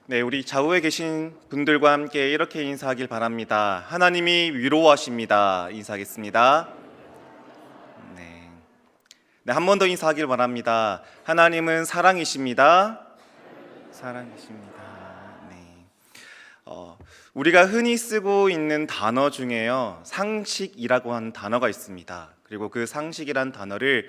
네, 우리 좌우에 계신 분들과 함께 이렇게 인사하길 바랍니다. 하나님이 위로하십니다. 인사하겠습니다. 네, 네, 한 번 더 인사하길 바랍니다. 하나님은 사랑이십니다. 사랑이십니다. 네, 우리가 흔히 쓰고 있는 단어 중에요, 상식이라고 하는 단어가 있습니다. 그리고 그 상식이란 단어를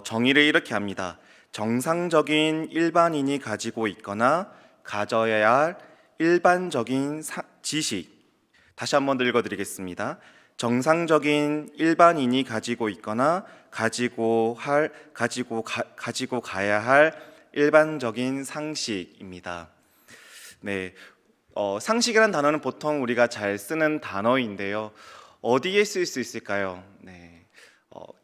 정의를 이렇게 합니다. 정상적인 일반인이 가지고 있거나 가져야 할 일반적인 지식. 다시 한번 읽어드리겠습니다. 정상적인 일반인이 가지고 있거나 가지고 가야 할 일반적인 상식입니다. 네, 상식이란 단어는 보통 우리가 잘 쓰는 단어인데요. 어디에 쓸 수 있을까요? 네,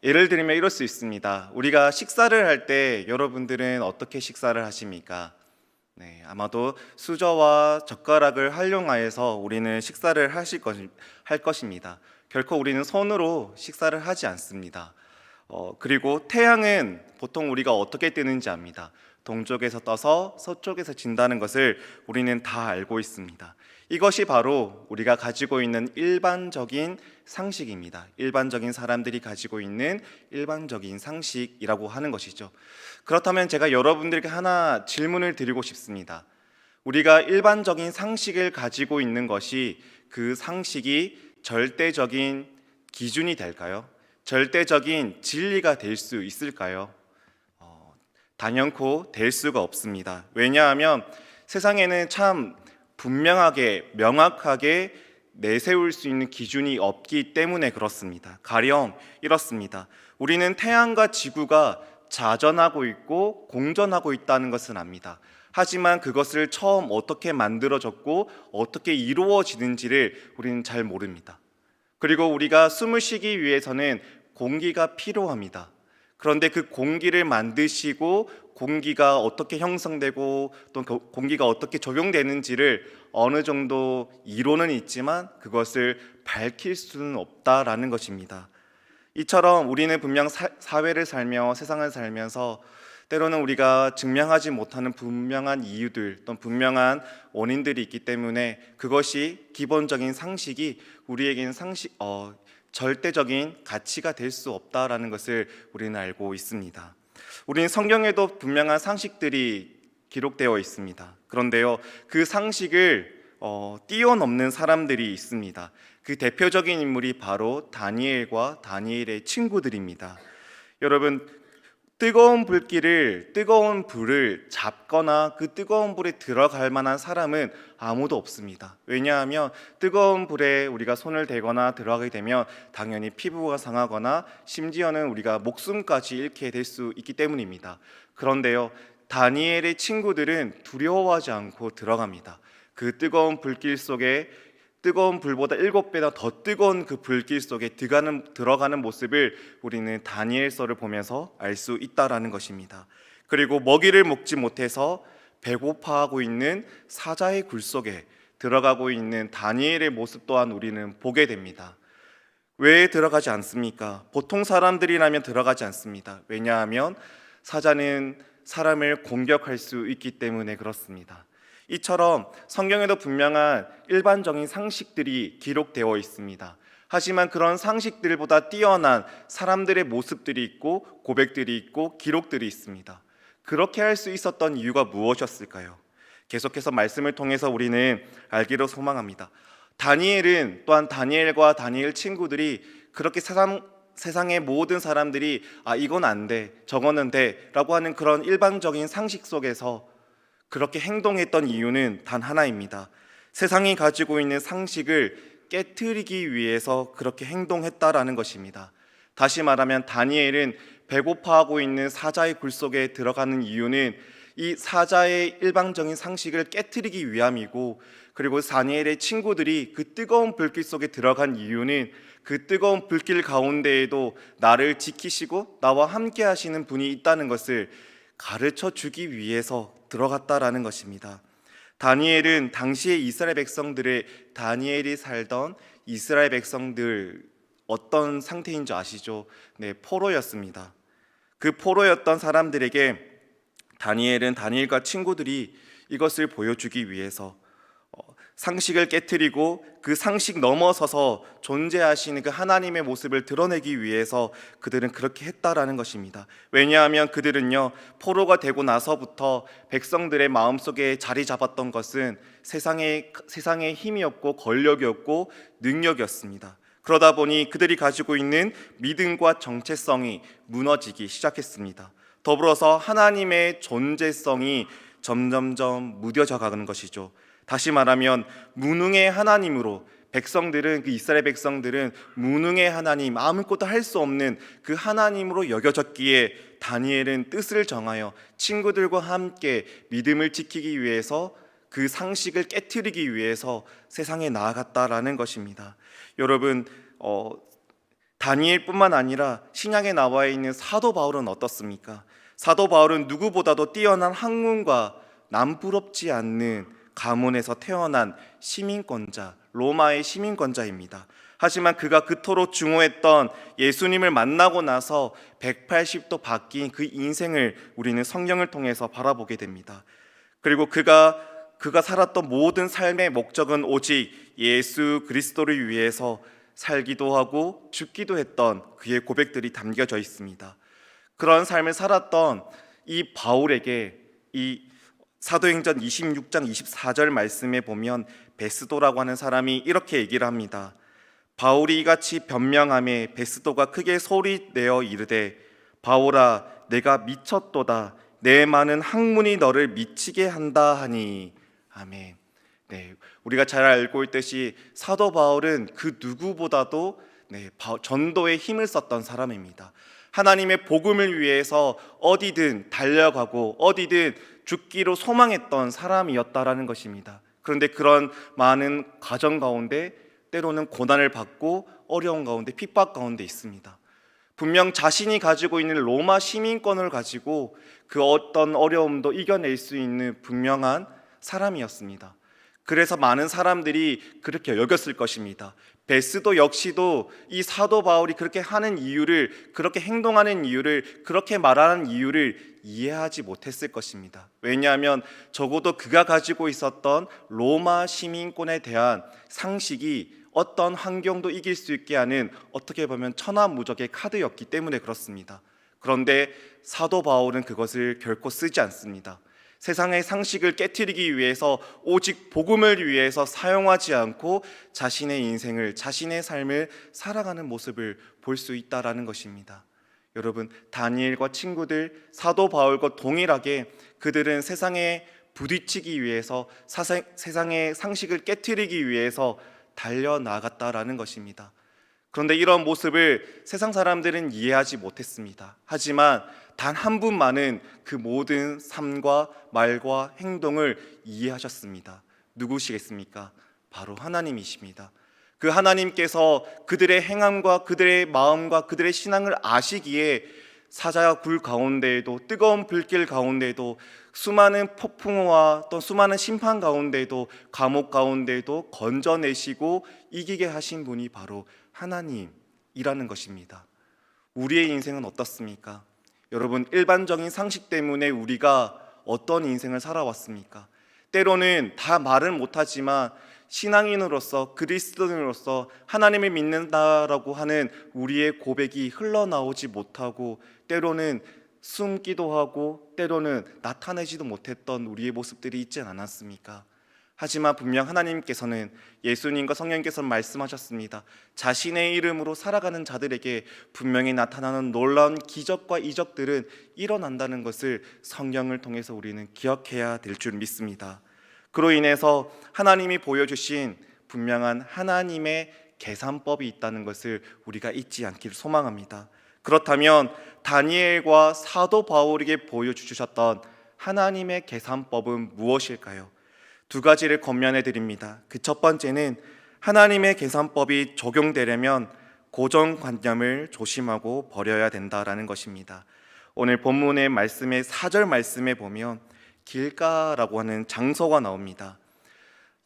예를 들면 이럴 수 있습니다. 우리가 식사를 할 때 여러분들은 어떻게 식사를 하십니까? 네, 아마도 수저와 젓가락을 활용하여서 우리는 식사를 할 것입니다. 결코 우리는 손으로 식사를 하지 않습니다. 그리고 태양은 보통 우리가 어떻게 뜨는지 압니다. 동쪽에서 떠서 서쪽에서 진다는 것을 우리는 다 알고 있습니다. 이것이 바로 우리가 가지고 있는 일반적인 상식입니다. 일반적인 사람들이 가지고 있는 일반적인 상식이라고 하는 것이죠. 그렇다면 제가 여러분들에게 하나 질문을 드리고 싶습니다. 우리가 일반적인 상식을 가지고 있는 것이 그 상식이 절대적인 기준이 될까요? 절대적인 진리가 될 수 있을까요? 단연코 될 수가 없습니다. 왜냐하면 세상에는 참 분명하게 명확하게 내세울 수 있는 기준이 없기 때문에 그렇습니다. 가령 이렇습니다. 우리는 태양과 지구가 자전하고 있고 공전하고 있다는 것은 압니다. 하지만 그것을 처음 어떻게 만들어졌고 어떻게 이루어지는지를 우리는 잘 모릅니다. 그리고 우리가 숨을 쉬기 위해서는 공기가 필요합니다. 그런데 그 공기를 만드시고 공기가 어떻게 형성되고 또 공기가 어떻게 적용되는지를 어느 정도 이론은 있지만 그것을 밝힐 수는 없다라는 것입니다. 이처럼 우리는 분명 사회를 살며 세상을 살면서 때로는 우리가 증명하지 못하는 분명한 이유들 또는 분명한 원인들이 있기 때문에 그것이 기본적인 상식이 우리에게는 절대적인 가치가 될 수 없다라는 것을 우리는 알고 있습니다. 우리는 성경에도 분명한 상식들이 기록되어 있습니다. 그런데요, 그 상식을 뛰어넘는 사람들이 있습니다. 그 대표적인 인물이 바로 다니엘과 다니엘의 친구들입니다. 여러분, 뜨거운 불을 잡거나 그 뜨거운 불에 들어갈 만한 사람은 아무도 없습니다. 왜냐하면 뜨거운 불에 우리가 손을 대거나 들어가게 되면 당연히 피부가 상하거나 심지어는 우리가 목숨까지 잃게 될 수 있기 때문입니다. 그런데요, 다니엘의 친구들은 두려워하지 않고 들어갑니다. 그 뜨거운 불길 속에 뜨거운 불보다 7배나 더 뜨거운 그 불길 속에 들어가는 모습을 우리는 다니엘서를 보면서 알 수 있다라는 것입니다. 그리고 먹이를 먹지 못해서 배고파하고 있는 사자의 굴 속에 들어가고 있는 다니엘의 모습 또한 우리는 보게 됩니다. 왜 들어가지 않습니까? 보통 사람들이라면 들어가지 않습니다. 왜냐하면 사자는 사람을 공격할 수 있기 때문에 그렇습니다. 이처럼 성경에도 분명한 일반적인 상식들이 기록되어 있습니다. 하지만 그런 상식들보다 뛰어난 사람들의 모습들이 있고 고백들이 있고 기록들이 있습니다. 그렇게 할 수 있었던 이유가 무엇이었을까요? 계속해서 말씀을 통해서 우리는 알기를 소망합니다. 다니엘은 또한 다니엘과 다니엘 친구들이 그렇게 세상의 모든 사람들이 이건 안 돼, 저거는 돼 라고 하는 그런 일반적인 상식 속에서 그렇게 행동했던 이유는 단 하나입니다. 세상이 가지고 있는 상식을 깨트리기 위해서 그렇게 행동했다라는 것입니다. 다시 말하면 다니엘은 배고파하고 있는 사자의 굴 속에 들어가는 이유는 이 사자의 일방적인 상식을 깨트리기 위함이고, 그리고 다니엘의 친구들이 그 뜨거운 불길 속에 들어간 이유는 그 뜨거운 불길 가운데에도 나를 지키시고 나와 함께 하시는 분이 있다는 것을 가르쳐 주기 위해서 들어갔다라는 것입니다. 다니엘은 당시의 이스라엘 백성들의 다니엘이 살던 이스라엘 백성들 어떤 상태인 줄 아시죠? 네, 포로였습니다. 그 포로였던 사람들에게 다니엘과 친구들이 이것을 보여주기 위해서 상식을 깨트리고 그 상식 넘어서서 존재하시는 그 하나님의 모습을 드러내기 위해서 그들은 그렇게 했다라는 것입니다. 왜냐하면 그들은요, 포로가 되고 나서부터 백성들의 마음속에 자리 잡았던 것은 세상의 힘이었고 권력이었고 능력이었습니다. 그러다 보니 그들이 가지고 있는 믿음과 정체성이 무너지기 시작했습니다. 더불어서 하나님의 존재성이 점점점 무뎌져 가는 것이죠. 다시 말하면 무능의 하나님으로 백성들은, 그 이스라엘 백성들은 무능의 하나님, 아무것도 할 수 없는 그 하나님으로 여겨졌기에 다니엘은 뜻을 정하여 친구들과 함께 믿음을 지키기 위해서, 그 상식을 깨트리기 위해서 세상에 나아갔다라는 것입니다. 여러분, 다니엘뿐만 아니라 신약에 나와 있는 사도 바울은 어떻습니까? 사도 바울은 누구보다도 뛰어난 학문과 남부럽지 않는 가문에서 태어난 시민권자, 로마의 시민권자입니다. 하지만 그가 그토록 중요했던 예수님을 만나고 나서 180도 바뀐 그 인생을 우리는 성경을 통해서 바라보게 됩니다. 그리고 그가 살았던 모든 삶의 목적은 오직 예수 그리스도를 위해서 살기도 하고 죽기도 했던 그의 고백들이 담겨져 있습니다. 그런 삶을 살았던 이 바울에게 이 사도행전 26장 24절 말씀에 보면 베스도라고 하는 사람이 이렇게 얘기를 합니다. 바울이 이같이 변명하매 베스도가 크게 소리내어 이르되 바울아 내가 미쳤도다 내 많은 학문이 너를 미치게 한다 하니. 아멘. 네, 우리가 잘 알고 있듯이 사도 바울은 그 누구보다도 전도에 힘을 썼던 사람입니다. 하나님의 복음을 위해서 어디든 달려가고 어디든 죽기로 소망했던 사람이었다라는 것입니다. 그런데 그런 많은 과정 가운데 때로는 고난을 받고 어려운 가운데 핍박 가운데 있습니다. 분명 자신이 가지고 있는 로마 시민권을 가지고 그 어떤 어려움도 이겨낼 수 있는 분명한 사람이었습니다. 그래서 많은 사람들이 그렇게 여겼을 것입니다. 베스도 역시도 이 사도 바울이 그렇게 하는 이유를, 그렇게 행동하는 이유를, 그렇게 말하는 이유를 이해하지 못했을 것입니다. 왜냐하면 적어도 그가 가지고 있었던 로마 시민권에 대한 상식이 어떤 환경도 이길 수 있게 하는, 어떻게 보면 천하무적의 카드였기 때문에 그렇습니다. 그런데 사도 바울은 그것을 결코 쓰지 않습니다. 세상의 상식을 깨트리기 위해서, 오직 복음을 위해서 사용하지 않고 자신의 인생을, 자신의 삶을 살아가는 모습을 볼 수 있다라는 것입니다. 여러분, 다니엘과 친구들, 사도 바울과 동일하게 그들은 세상에 부딪히기 위해서, 세상의 상식을 깨트리기 위해서 달려나갔다라는 것입니다. 그런데 이런 모습을 세상 사람들은 이해하지 못했습니다. 하지만 단 한 분만은 그 모든 삶과 말과 행동을 이해하셨습니다. 누구시겠습니까? 바로 하나님이십니다. 그 하나님께서 그들의 행함과 그들의 마음과 그들의 신앙을 아시기에 사자와 굴 가운데에도, 뜨거운 불길 가운데에도, 수많은 폭풍우와 또 수많은 심판 가운데에도, 감옥 가운데에도 건져내시고 이기게 하신 분이 바로 하나님이라는 것입니다. 우리의 인생은 어떻습니까? 여러분, 일반적인 상식 때문에 우리가 어떤 인생을 살아왔습니까? 때로는 다 말은 못하지만 신앙인으로서, 그리스도인으로서 하나님을 믿는다라고 하는 우리의 고백이 흘러나오지 못하고, 때로는 숨기도 하고 때로는 나타내지도 못했던 우리의 모습들이 있지 않았습니까? 하지만 분명 하나님께서는, 예수님과 성령께서 말씀하셨습니다. 자신의 이름으로 살아가는 자들에게 분명히 나타나는 놀라운 기적과 이적들은 일어난다는 것을 성경을 통해서 우리는 기억해야 될 줄 믿습니다. 그로 인해서 하나님이 보여주신 분명한 하나님의 계산법이 있다는 것을 우리가 잊지 않기를 소망합니다. 그렇다면 다니엘과 사도 바울에게 보여주셨던 하나님의 계산법은 무엇일까요? 두 가지를 권면해 드립니다. 그 첫 번째는, 하나님의 계산법이 적용되려면 고정관념을 조심하고 버려야 된다라는 것입니다. 오늘 본문의 말씀의 4절 말씀에 보면 길가라고 하는 장소가 나옵니다.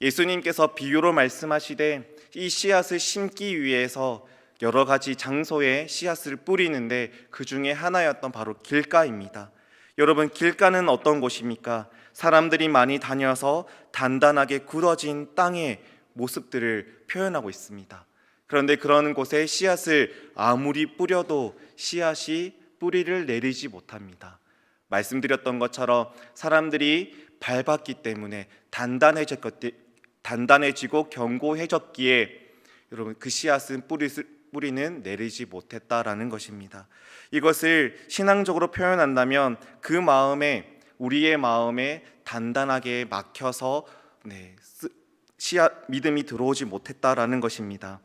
예수님께서 비유로 말씀하시되 이 씨앗을 심기 위해서 여러 가지 장소에 씨앗을 뿌리는데 그 중에 하나였던 바로 길가입니다. 여러분, 길가는 어떤 곳입니까? 사람들이 많이 다녀서 단단하게 굳어진 땅의 모습들을 표현하고 있습니다. 그런데 그런 곳에 씨앗을 아무리 뿌려도 씨앗이 뿌리를 내리지 못합니다. 말씀드렸던 것처럼 사람들이 밟았기 때문에 단단해지고 견고해졌기에 여러분, 그 씨앗은 뿌리는 내리지 못했다라는 것입니다. 이것을 신앙적으로 표현한다면 그 마음에, 우리의 마음에 단단하게 막혀서 믿음이 들어오지 못했다라는 것입니다.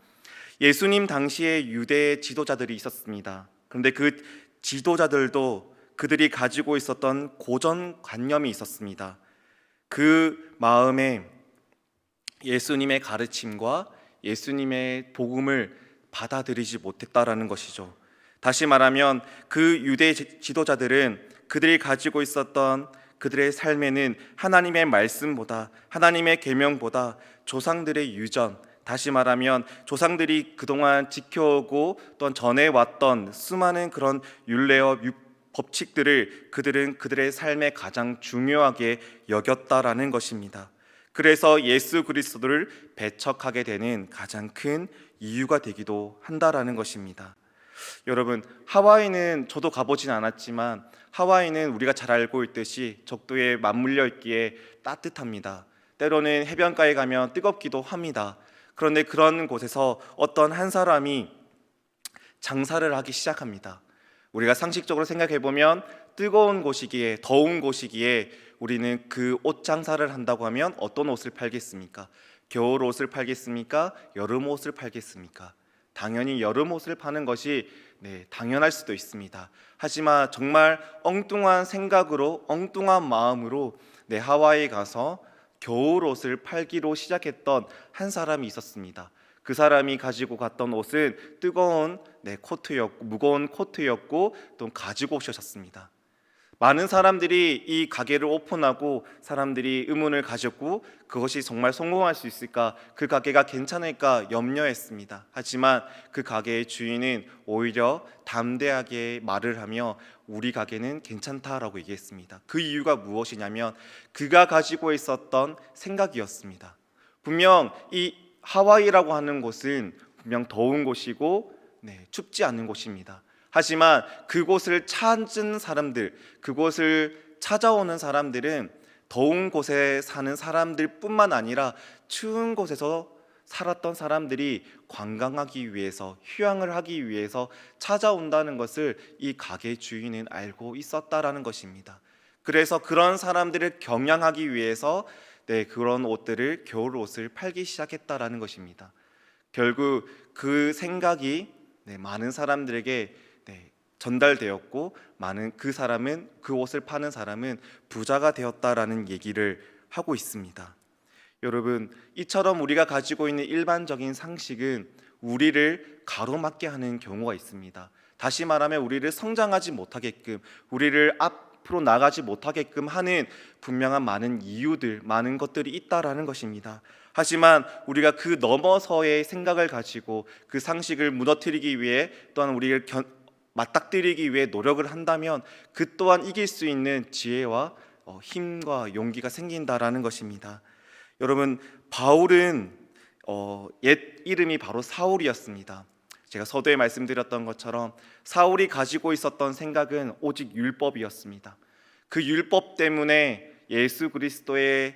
예수님 당시에 유대 지도자들이 있었습니다. 그런데 그 지도자들도 그들이 가지고 있었던 고정관념이 있었습니다. 그 마음에 예수님의 가르침과 예수님의 복음을 받아들이지 못했다라는 것이죠. 다시 말하면 그 유대 지도자들은 그들이 가지고 있었던 그들의 삶에는 하나님의 말씀보다, 하나님의 계명보다 조상들의 유전, 다시 말하면 조상들이 그동안 지켜오고 또 전해왔던 수많은 그런 율례와 법칙들을 그들은 그들의 삶에 가장 중요하게 여겼다라는 것입니다. 그래서 예수 그리스도를 배척하게 되는 가장 큰 이유가 되기도 한다라는 것입니다. 여러분, 하와이는 저도 가보진 않았지만 하와이는 우리가 잘 알고 있듯이 적도에 맞물려 있기에 따뜻합니다. 때로는 해변가에 가면 뜨겁기도 합니다. 그런데 그런 곳에서 어떤 한 사람이 장사를 하기 시작합니다. 우리가 상식적으로 생각해 보면 뜨거운 곳이기에, 더운 곳이기에 우리는 그 옷 장사를 한다고 하면 어떤 옷을 팔겠습니까? 겨울 옷을 팔겠습니까? 여름 옷을 팔겠습니까? 당연히 여름 옷을 파는 것이 당연할 수도 있습니다. 하지만 정말 엉뚱한 생각으로, 엉뚱한 마음으로 하와이 가서 겨울 옷을 팔기로 시작했던 한 사람이 있었습니다. 그 사람이 가지고 갔던 옷은 뜨거운 코트였고, 무거운 코트였고 또 가지고 오셨습니다. 많은 사람들이 이 가게를 오픈하고 사람들이 의문을 가졌고 그것이 정말 성공할 수 있을까, 그 가게가 괜찮을까 염려했습니다. 하지만 그 가게의 주인은 오히려 담대하게 말을 하며 우리 가게는 괜찮다라고 얘기했습니다. 그 이유가 무엇이냐면 그가 가지고 있었던 생각이었습니다. 분명 이 하와이라고 하는 곳은 분명 더운 곳이고 춥지 않은 곳입니다. 하지만 그곳을 찾은 사람들, 그곳을 찾아오는 사람들은 더운 곳에 사는 사람들뿐만 아니라 추운 곳에서 살았던 사람들이 관광하기 위해서, 휴양을 하기 위해서 찾아온다는 것을 이 가게 주인은 알고 있었다라는 것입니다. 그래서 그런 사람들을 경향하기 위해서 그런 옷들을, 겨울 옷을 팔기 시작했다라는 것입니다. 결국 그 생각이 많은 사람들에게 전달되었고 많은 그 옷을 파는 사람은 부자가 되었다라는 얘기를 하고 있습니다. 여러분, 이처럼 우리가 가지고 있는 일반적인 상식은 우리를 가로막게 하는 경우가 있습니다. 다시 말하면 우리를 성장하지 못하게끔, 우리를 앞으로 나가지 못하게끔 하는 분명한 많은 이유들, 많은 것들이 있다라는 것입니다. 하지만 우리가 그 넘어서의 생각을 가지고 그 상식을 무너뜨리기 위해, 또한 우리를 맞닥뜨리기 위해 노력을 한다면 그 또한 이길 수 있는 지혜와 힘과 용기가 생긴다라는 것입니다. 여러분, 바울은 옛 이름이 바로 사울이었습니다. 제가 서두에 말씀드렸던 것처럼 사울이 가지고 있었던 생각은 오직 율법이었습니다. 그 율법 때문에 예수 그리스도의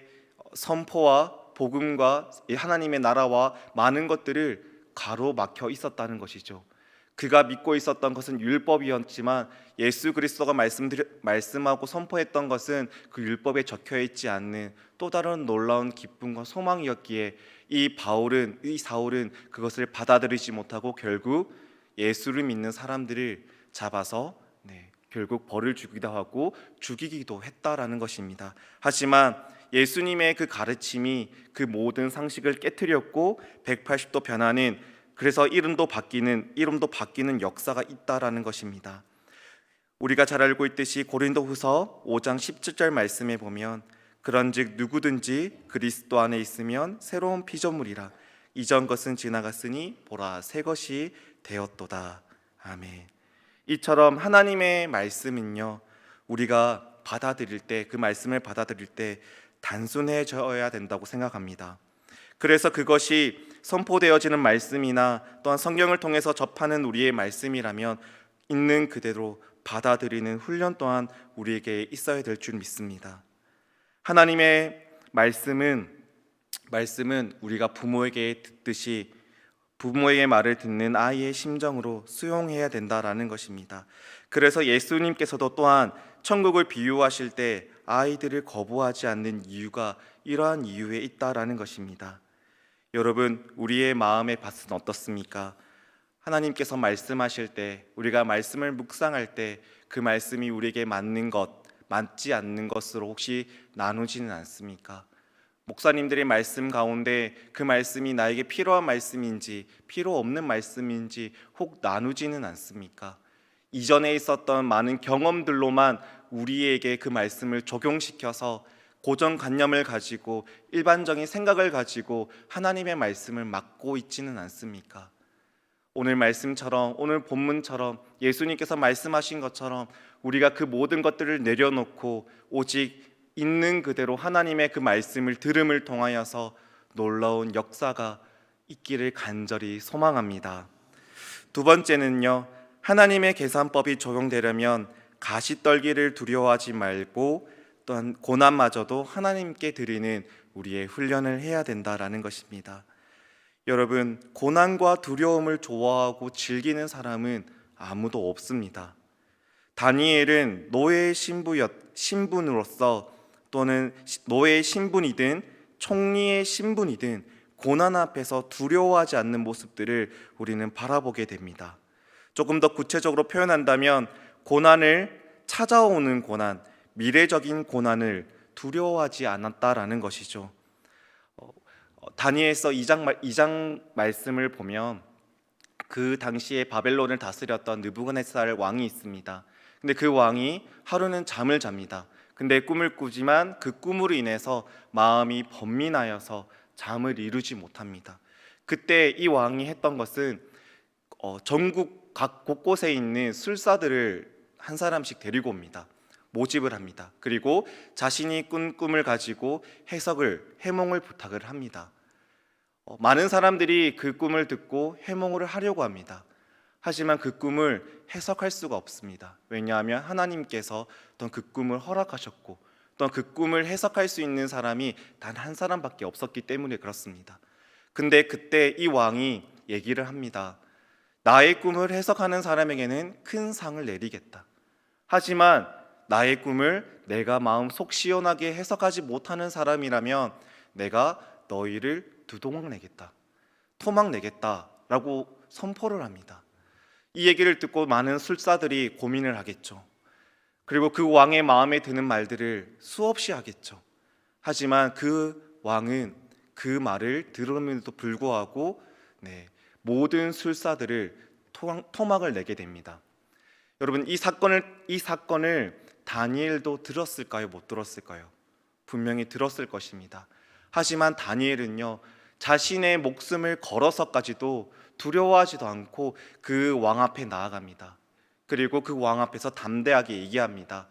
선포와 복음과 하나님의 나라와 많은 것들을 가로막혀 있었다는 것이죠. 그가 믿고 있었던 것은 율법이었지만 예수 그리스도가 말씀하고 선포했던 것은 그 율법에 적혀 있지 않는 또 다른 놀라운 기쁨과 소망이었기에 이 사울은 그것을 받아들이지 못하고 결국 예수를 믿는 사람들을 잡아서 결국 벌을 주기도 하고 죽이기도 했다라는 것입니다. 하지만 예수님의 그 가르침이 그 모든 상식을 깨트렸고 180도 변하는, 그래서 이름도 바뀌는 역사가 있다라는 것입니다. 우리가 잘 알고 있듯이 고린도후서 5장 17절 말씀에 보면 그런즉 누구든지 그리스도 안에 있으면 새로운 피조물이라 이전 것은 지나갔으니 보라 새 것이 되었도다. 아멘. 이처럼 하나님의 말씀은요, 우리가 받아들일 때, 그 말씀을 받아들일 때 단순해져야 된다고 생각합니다. 그래서 그것이 선포되어지는 말씀이나 또한 성경을 통해서 접하는 우리의 말씀이라면 있는 그대로 받아들이는 훈련 또한 우리에게 있어야 될 줄 믿습니다. 하나님의 말씀은 우리가 부모에게 듣듯이 부모의 말을 듣는 아이의 심정으로 수용해야 된다라는 것입니다. 그래서 예수님께서도 또한 천국을 비유하실 때 아이들을 거부하지 않는 이유가 이러한 이유에 있다라는 것입니다. 여러분, 우리의 마음의 밭은 어떻습니까? 하나님께서 말씀하실 때, 우리가 말씀을 묵상할 때 그 말씀이 우리에게 맞는 것, 맞지 않는 것으로 혹시 나누지는 않습니까? 목사님들의 말씀 가운데 그 말씀이 나에게 필요한 말씀인지 필요 없는 말씀인지 혹 나누지는 않습니까? 이전에 있었던 많은 경험들로만 우리에게 그 말씀을 적용시켜서 고정관념을 가지고 일반적인 생각을 가지고 하나님의 말씀을 막고 있지는 않습니까? 오늘 말씀처럼, 오늘 본문처럼 예수님께서 말씀하신 것처럼 우리가 그 모든 것들을 내려놓고 오직 있는 그대로 하나님의 그 말씀을 들음을 통하여서 놀라운 역사가 있기를 간절히 소망합니다. 두 번째는요, 하나님의 계산법이 적용되려면 가시떨기를 두려워하지 말고 또한 고난마저도 하나님께 드리는 우리의 훈련을 해야 된다라는 것입니다. 여러분, 고난과 두려움을 좋아하고 즐기는 사람은 아무도 없습니다. 다니엘은 노예의 신분으로서 또는 노예의 신분이든 총리의 신분이든 고난 앞에서 두려워하지 않는 모습들을 우리는 바라보게 됩니다. 조금 더 구체적으로 표현한다면 찾아오는 고난, 미래적인 고난을 두려워하지 않았다라는 것이죠. 다니엘서 2장 말씀을 보면 그 당시에 바벨론을 다스렸던 느부갓네살 왕이 있습니다. 근데 그 왕이 하루는 잠을 잡니다. 근데 꿈을 꾸지만 그 꿈으로 인해서 마음이 번민하여서 잠을 이루지 못합니다. 그때 이 왕이 했던 것은 전국 각 곳곳에 있는 술사들을 한 사람씩 데리고 옵니다. 모집을 합니다. 그리고 자신이 꾼 꿈을 가지고 해몽을 부탁을 합니다. 많은 사람들이 그 꿈을 듣고 해몽을 하려고 합니다. 하지만 그 꿈을 해석할 수가 없습니다. 왜냐하면 하나님께서 어떤 그 꿈을 허락하셨고 또 그 꿈을 해석할 수 있는 사람이 단 한 사람밖에 없었기 때문에 그렇습니다. 근데 그때 이 왕이 얘기를 합니다. 나의 꿈을 해석하는 사람에게는 큰 상을 내리겠다. 하지만 나의 꿈을 내가 마음 속 시원하게 해석하지 못하는 사람이라면 내가 너희를 두동강 토막 내겠다라고 선포를 합니다. 이 얘기를 듣고 많은 술사들이 고민을 하겠죠. 그리고 그 왕의 마음에 드는 말들을 수없이 하겠죠. 하지만 그 왕은 그 말을 들음에도 불구하고 모든 술사들을 토막을 내게 됩니다. 여러분, 이 사건을 다니엘도 들었을까요? 못 들었을까요? 분명히 들었을 것입니다. 하지만 다니엘은요, 자신의 목숨을 걸어서까지도 두려워하지도 않고 그 왕 앞에 나아갑니다. 그리고 그 왕 앞에서 담대하게 얘기합니다.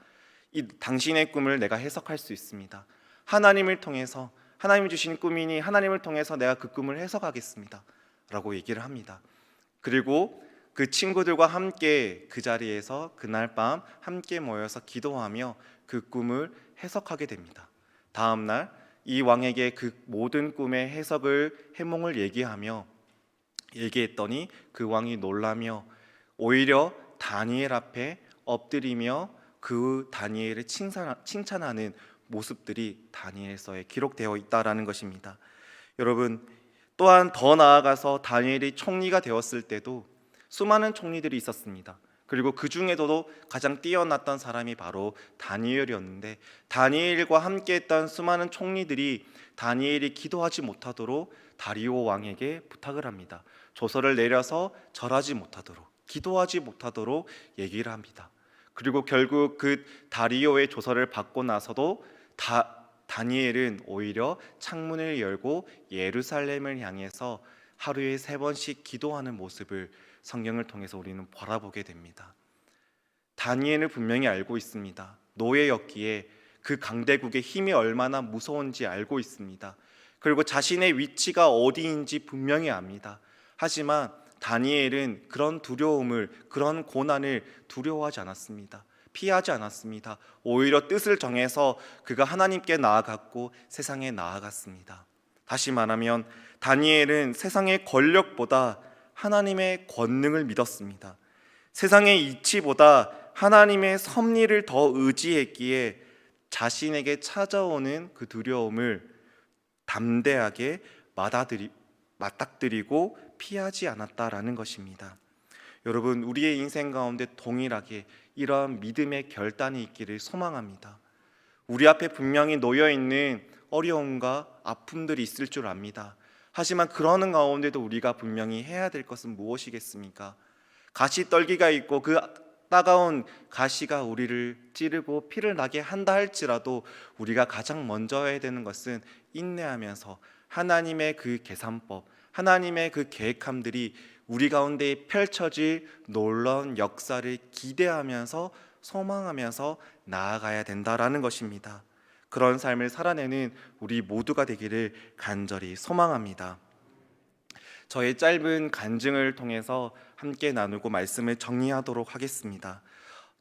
당신의 꿈을 내가 해석할 수 있습니다. 하나님을 통해서, 하나님이 주신 꿈이니 하나님을 통해서 내가 그 꿈을 해석하겠습니다 라고 얘기를 합니다. 그리고 그 친구들과 함께 그 자리에서 그날 밤 함께 모여서 기도하며 그 꿈을 해석하게 됩니다. 다음 날 이 왕에게 그 모든 꿈의 해몽을 얘기했더니 그 왕이 놀라며 오히려 다니엘 앞에 엎드리며 그 다니엘을 칭찬하는 모습들이 다니엘서에 기록되어 있다라는 것입니다. 여러분, 또한 더 나아가서 다니엘이 총리가 되었을 때도 수많은 총리들이 있었습니다. 그리고 그 중에서도 가장 뛰어났던 사람이 바로 다니엘이었는데, 다니엘과 함께했던 수많은 총리들이 다니엘이 기도하지 못하도록 다리오 왕에게 부탁을 합니다. 조서를 내려서 절하지 못하도록, 기도하지 못하도록 얘기를 합니다. 그리고 결국 그 다리오의 조서를 받고 나서도 다니엘은 오히려 창문을 열고 예루살렘을 향해서 하루에 3번씩 기도하는 모습을 성경을 통해서 우리는 바라보게 됩니다. 다니엘은 분명히 알고 있습니다. 노예였기에 그 강대국의 힘이 얼마나 무서운지 알고 있습니다. 그리고 자신의 위치가 어디인지 분명히 압니다. 하지만 다니엘은 그런 두려움을, 그런 고난을 두려워하지 않았습니다. 피하지 않았습니다. 오히려 뜻을 정해서 그가 하나님께 나아갔고 세상에 나아갔습니다. 다시 말하면 다니엘은 세상의 권력보다 하나님의 권능을 믿었습니다. 세상의 이치보다 하나님의 섭리를 더 의지했기에 자신에게 찾아오는 그 두려움을 담대하게 맞닥뜨리고 피하지 않았다라는 것입니다. 여러분, 우리의 인생 가운데 동일하게 이러한 믿음의 결단이 있기를 소망합니다. 우리 앞에 분명히 놓여있는 어려움과 아픔들이 있을 줄 압니다. 하지만 그러는 가운데도 우리가 분명히 해야 될 것은 무엇이겠습니까? 가시떨기가 있고 그 따가운 가시가 우리를 찌르고 피를 나게 한다 할지라도 우리가 가장 먼저 해야 되는 것은 인내하면서 하나님의 그 계산법, 하나님의 그 계획함들이 우리 가운데 펼쳐질 놀라운 역사를 기대하면서 소망하면서 나아가야 된다라는 것입니다. 그런 삶을 살아내는 우리 모두가 되기를 간절히 소망합니다. 저의 짧은 간증을 통해서 함께 나누고 말씀을 정리하도록 하겠습니다.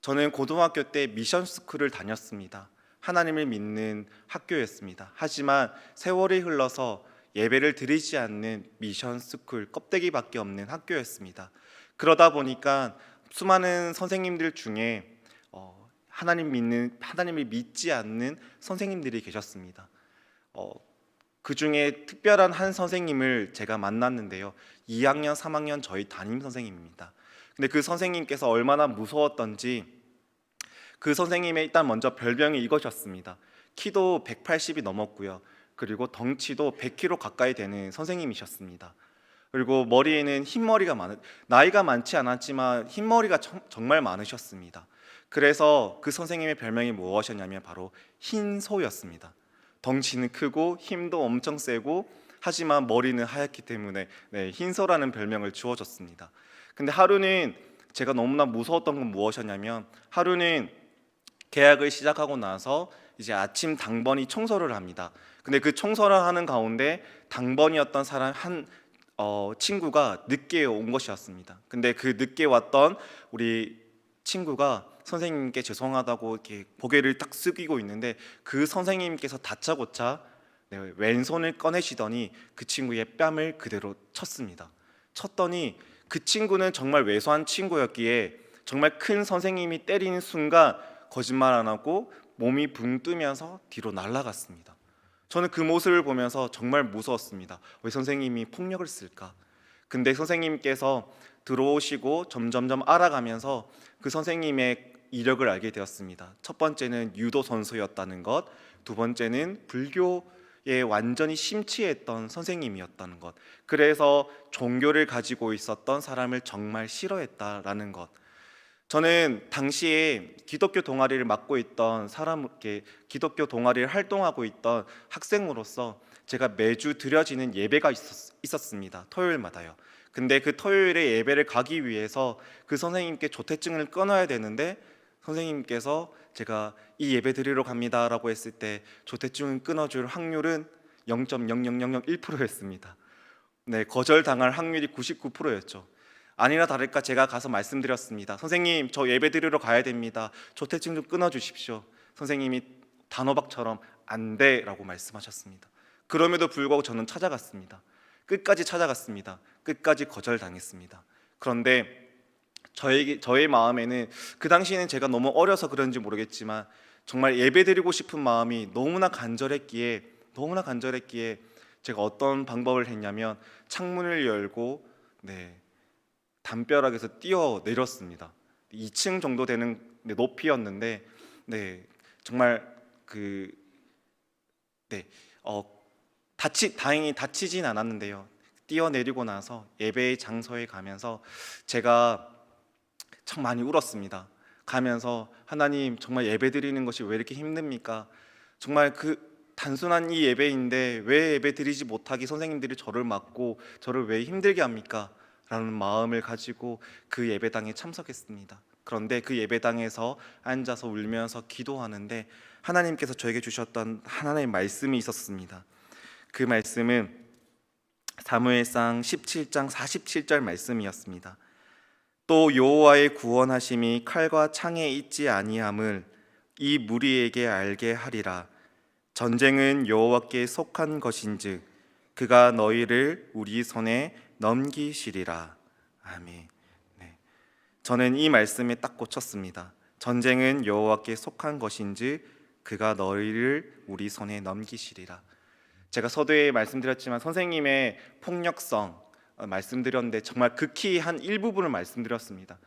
저는 고등학교 때 미션 스쿨을 다녔습니다. 하나님을 믿는 학교였습니다. 하지만 세월이 흘러서 예배를 드리지 않는 미션 스쿨 껍데기밖에 없는 학교였습니다. 그러다 보니까 수많은 선생님들 중에 하나님을 믿지 않는 선생님들이 계셨습니다. 그 중에 특별한 한 선생님을 제가 만났는데요. 2학년, 3학년 저희 담임 선생님입니다. 근데 그 선생님께서 얼마나 무서웠던지 그 선생님의 일단 먼저 별명이 이것이었습니다. 키도 180이 넘었고요. 그리고 덩치도 100kg 가까이 되는 선생님이셨습니다. 그리고 머리에는 흰머리가 나이가 많지 않았지만 흰머리가 정말 많으셨습니다. 그래서 그 선생님의 별명이 무엇이었냐면 바로 흰소였습니다. 덩치는 크고 힘도 엄청 세고 하지만 머리는 하얗기 때문에 흰소라는 별명을 주어졌습니다. 근데 하루는 제가 너무나 무서웠던 건 무엇이었냐면 하루는 개학을 시작하고 나서 이제 아침 당번이 청소를 합니다. 근데 그 청소를 하는 가운데 당번이었던 친구가 늦게 온 것이었습니다. 근데 그 늦게 왔던 우리 친구가 선생님께 죄송하다고 이렇게 고개를 딱 숙이고 있는데 그 선생님께서 다짜고짜 왼손을 꺼내시더니 그 친구의 뺨을 그대로 쳤습니다. 쳤더니 그 친구는 정말 왜소한 친구였기에 정말 큰 선생님이 때리는 순간 거짓말 안 하고 몸이 붕 뜨면서 뒤로 날아갔습니다. 저는 그 모습을 보면서 정말 무서웠습니다. 왜 선생님이 폭력을 쓸까? 근데 선생님께서 들어오시고 점점점 알아가면서 그 선생님의 이력을 알게 되었습니다. 첫 번째는 유도 선수였다는 것, 두 번째는 불교에 완전히 심취했던 선생님이었다는 것, 그래서 종교를 가지고 있었던 사람을 정말 싫어했다라는 것. 저는 당시에 기독교 동아리를 맡고 있던 기독교 동아리를 활동하고 있던 학생으로서 제가 매주 드려지는 예배가 있었습니다. 토요일마다요. 근데 그 토요일에 예배를 가기 위해서 그 선생님께 조퇴증을 끊어야 되는데 선생님께서 제가 이 예배 드리러 갑니다라고 했을 때 조퇴증을 끊어줄 확률은 0.00001%였습니다. 거절당할 확률이 99%였죠. 아니나 다를까 제가 가서 말씀드렸습니다. 선생님, 저 예배 드리러 가야 됩니다. 조퇴증 좀 끊어주십시오. 선생님이 단호박처럼 안 돼라고 말씀하셨습니다. 그럼에도 불구하고 저는 찾아갔습니다. 끝까지 찾아갔습니다. 끝까지 거절당했습니다. 그런데 저의 마음에는 그 당시에는 제가 너무 어려서 그런지 모르겠지만 정말 예배드리고 싶은 마음이 너무나 간절했기에 제가 어떤 방법을 했냐면 창문을 열고 담벼락에서 뛰어내렸습니다. 2층 정도 되는 높이였는데 정말 다행히 다치진 않았는데요. 뛰어내리고 나서 예배의 장소에 가면서 제가 참 많이 울었습니다. 가면서 하나님, 정말 예배 드리는 것이 왜 이렇게 힘듭니까? 정말 그 단순한 이 예배인데 왜 예배 드리지 못하게 선생님들이 저를 막고 저를 왜 힘들게 합니까? 라는 마음을 가지고 그 예배당에 참석했습니다. 그런데 그 예배당에서 앉아서 울면서 기도하는데 하나님께서 저에게 주셨던 하나님의 말씀이 있었습니다. 그 말씀은 사무엘상 17장 47절 말씀이었습니다. 또 여호와의 구원하심이 칼과 창에 있지 아니함을 이 무리에게 알게 하리라. 전쟁은 여호와께 속한 것인즉 그가 너희를 우리 손에 넘기시리라. 아멘. 네. 저는 이 말씀에 딱 꽂혔습니다. 전쟁은 여호와께 속한 것인즉 그가 너희를 우리 손에 넘기시리라. 제가 서두에 말씀드렸지만 선생님의 폭력성 말씀드렸는데 정말 극히 한 일부분을 말씀드렸습니다.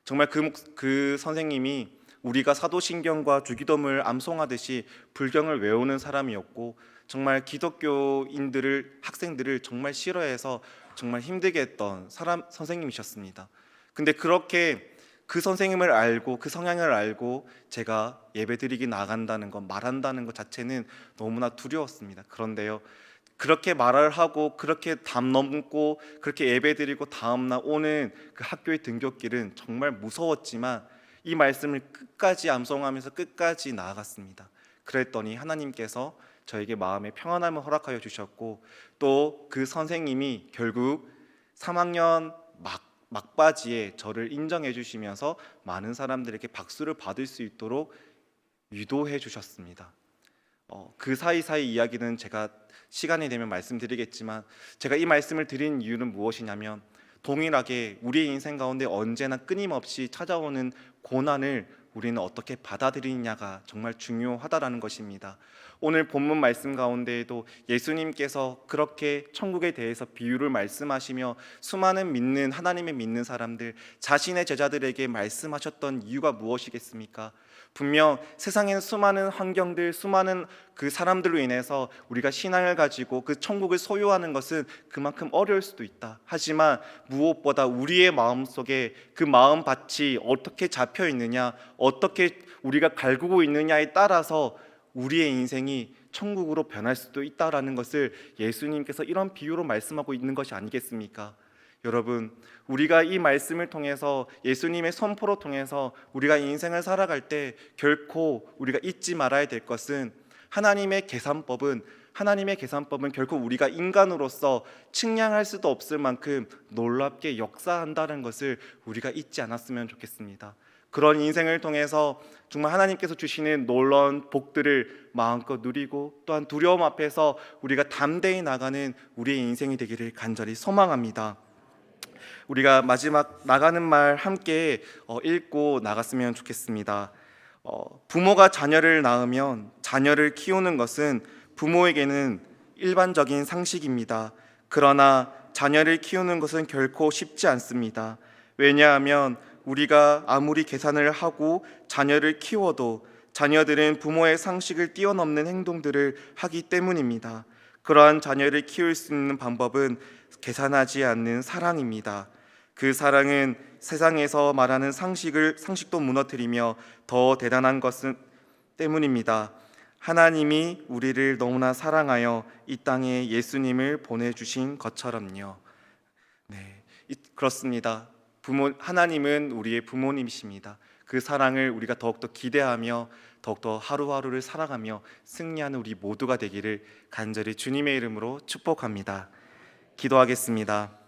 정말 그 선생님이 우리가 사도신경과 주기도문을 암송하듯이 불경을 외우는 사람이었고 정말 기독교인들을 학생들을 정말 싫어해서 정말 힘들게 했던 선생님이셨습니다. 근데 그렇게 그 선생님을 알고 그 성향을 알고 제가 예배드리기 나간다는 것, 말한다는 것 자체는 너무나 두려웠습니다. 그런데요, 그렇게 말을 하고 그렇게 담 넘고 그렇게 예배드리고 다음날 오는 그 학교의 등굣길은 정말 무서웠지만 이 말씀을 끝까지 암송하면서 끝까지 나아갔습니다. 그랬더니 하나님께서 저에게 마음의 평안함을 허락하여 주셨고 또 그 선생님이 결국 3학년 막바지에 저를 인정해 주시면서 많은 사람들에게 박수를 받을 수 있도록 유도해 주셨습니다. 그 사이사이 이야기는 제가 시간이 되면 말씀드리겠지만 제가 이 말씀을 드린 이유는 무엇이냐면 동일하게 우리의 인생 가운데 언제나 끊임없이 찾아오는 고난을 우리는 어떻게 받아들이느냐가 정말 중요하다라는 것입니다. 오늘 본문 말씀 가운데에도 예수님께서 그렇게 천국에 대해서 비유를 말씀하시며 수많은 하나님의 믿는 사람들, 자신의 제자들에게 말씀하셨던 이유가 무엇이겠습니까? 분명 세상에는 수많은 환경들, 수많은 그 사람들로 인해서 우리가 신앙을 가지고 그 천국을 소유하는 것은 그만큼 어려울 수도 있다. 하지만 무엇보다 우리의 마음속에 그 마음밭이 어떻게 잡혀 있느냐, 어떻게 우리가 갈구고 있느냐에 따라서 우리의 인생이 천국으로 변할 수도 있다라는 것을 예수님께서 이런 비유로 말씀하고 있는 것이 아니겠습니까? 여러분, 우리가 이 말씀을 통해서 예수님의 선포로 통해서 우리가 인생을 살아갈 때 결코 우리가 잊지 말아야 될 것은 하나님의 계산법은 결코 우리가 인간으로서 측량할 수도 없을 만큼 놀랍게 역사한다는 것을 우리가 잊지 않았으면 좋겠습니다. 그런 인생을 통해서 정말 하나님께서 주시는 놀라운 복들을 마음껏 누리고 또한 두려움 앞에서 우리가 담대히 나가는 우리의 인생이 되기를 간절히 소망합니다. 우리가 마지막 나가는 말 함께 읽고 나갔으면 좋겠습니다. 부모가 자녀를 낳으면 자녀를 키우는 것은 부모에게는 일반적인 상식입니다. 그러나 자녀를 키우는 것은 결코 쉽지 않습니다. 왜냐하면 우리가 아무리 계산을 하고 자녀를 키워도 자녀들은 부모의 상식을 뛰어넘는 행동들을 하기 때문입니다. 그러한 자녀를 키울 수 있는 방법은 계산하지 않는 사랑입니다. 그 사랑은 세상에서 말하는 상식도 무너뜨리며 더 대단한 것은 때문입니다. 하나님이 우리를 너무나 사랑하여 이 땅에 예수님을 보내주신 것처럼요. 네, 그렇습니다. 하나님은 우리의 부모님이십니다. 그 사랑을 우리가 더욱더 기대하며 더욱더 하루하루를 살아가며 승리하는 우리 모두가 되기를 간절히 주님의 이름으로 축복합니다. 기도하겠습니다.